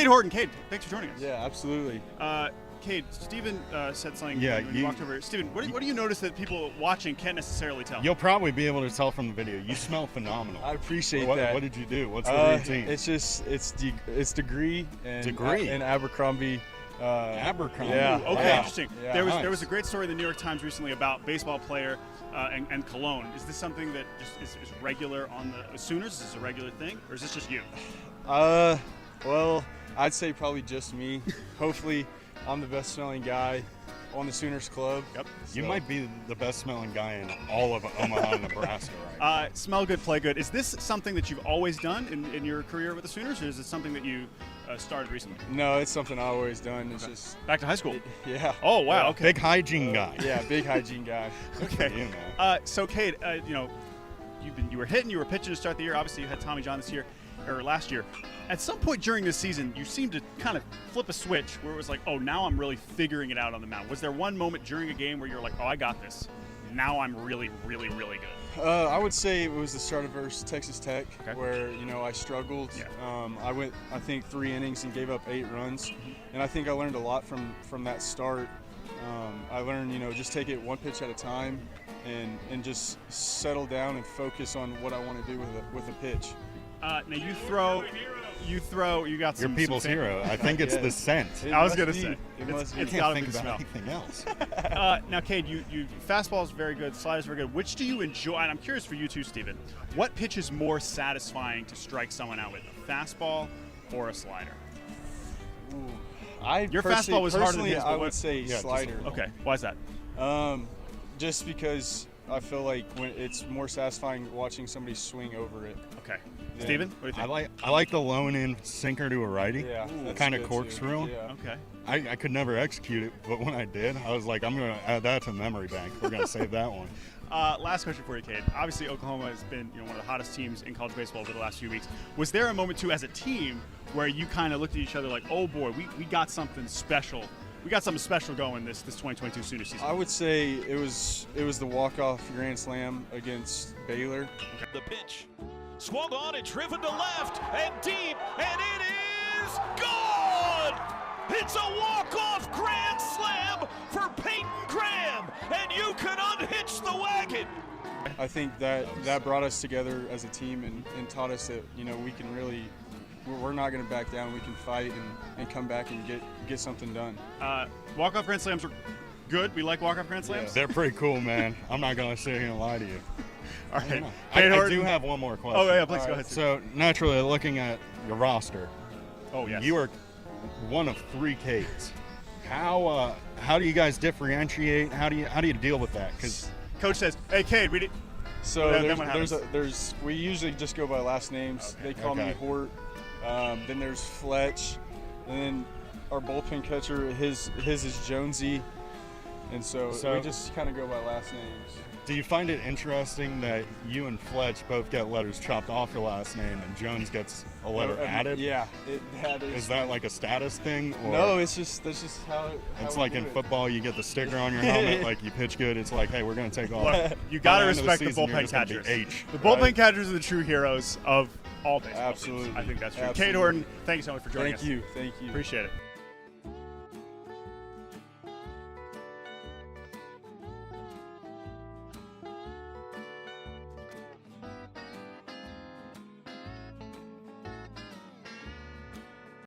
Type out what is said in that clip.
Cade Horton. Cade, thanks for joining us. Yeah, absolutely. Cade, Steven said something Yeah, when you walked over. Steven, what do you notice that people watching can't necessarily tell? You'll probably be able to tell from the video. You smell phenomenal. I appreciate what, that. What did you do? What's the routine? It's Degree and Abercrombie. Abercrombie. Yeah. Ooh, okay, yeah. interesting. Yeah. There was a great story in the New York Times recently about baseball player and cologne. Is this something that just is regular on the Sooners? Is this a regular thing, or is this just you? Well, I'd say probably just me. Hopefully, I'm the best smelling guy on the Sooners club. Yep. So. You might be the best smelling guy in all of Omaha, Nebraska, right? Smell good, play good. Is this something that you've always done in your career with the Sooners, or is it something that you started recently? No, it's something I've always done. It's just back to high school. Yeah. Oh wow. Yeah. Okay. Big hygiene guy. Yeah, big hygiene guy. Okay. So Cade, you were hitting, you were pitching to start the year. Obviously, you had Tommy John last year. At some point during this season, you seemed to kind of flip a switch where it was like, oh, now I'm really figuring it out on the mound. Was there one moment during a game where you're like, oh, I got this. Now I'm really, really, really good? I would say it was the start of versus Texas Tech, okay. where I struggled. Yeah. I went, I think, 3 innings and gave up 8 runs, and I think I learned a lot from that start. I learned, just take it one pitch at a time, and just settle down and focus on what I want to do with a pitch. Now you got some. Your people's hero. I think it's the scent. I was gonna say it's got to be the smell. Anything else. Now, Cade, you fastball is very good, slider is very good. Which do you enjoy? And I'm curious for you too, Steven. What pitch is more satisfying to strike someone out with, a fastball or a slider? Your fastball was harder than his. I would say slider. Okay, why is that? Just because I feel like when it's more satisfying watching somebody swing over it. Okay. Yeah. Steven, what do you think? I like the lone in sinker to a righty. Yeah. Kind of corkscrew. Yeah. Okay. I could never execute it, but when I did, I was like, I'm going to add that to the memory bank. We're going to save that one. Last question for you, Cade. Obviously, Oklahoma has been one of the hottest teams in college baseball over the last few weeks. Was there a moment, too, as a team where you kind of looked at each other like, oh, boy, we got something special. We got something special going this 2022 Sooner season? I would say it was the walk-off grand slam against Baylor. Okay. The pitch. Swung on and driven to left and deep, and it is gone! It's a walk-off grand slam for Peyton Graham, and you can unhitch the wagon. I think that brought us together as a team and taught us that we can really, we're not going to back down. We can fight and come back and get something done. Walk-off grand slams are good. We like walk-off grand slams. Yeah. They're pretty cool, man. I'm not going to sit here and lie to you. All right. I do have one more question. Oh, yeah, please go ahead. So, naturally, looking at your roster, you are one of 3 Cades. How do you guys differentiate? How do you deal with that? Because Coach says, "Hey, Cade, we did." So we usually just go by last names. Okay. They call me Hort. Then there's Fletch, and then our bullpen catcher, his is Jonesy, and so we just kind of go by last names. Do you find it interesting that you and Fletch both get letters chopped off your last name and Jones gets a letter added? Yeah, that is. Is that like a status thing? Or no, that's just how it's like in football, you get the sticker on your helmet, like you pitch good. It's like, hey, we're going to take off. Look, you got to respect the bullpen catchers. The bullpen catchers are the true heroes of all baseball. Absolutely, teams. I think that's true. Absolutely. Cade Horton, thank you so much for joining us. Thank you. Appreciate it.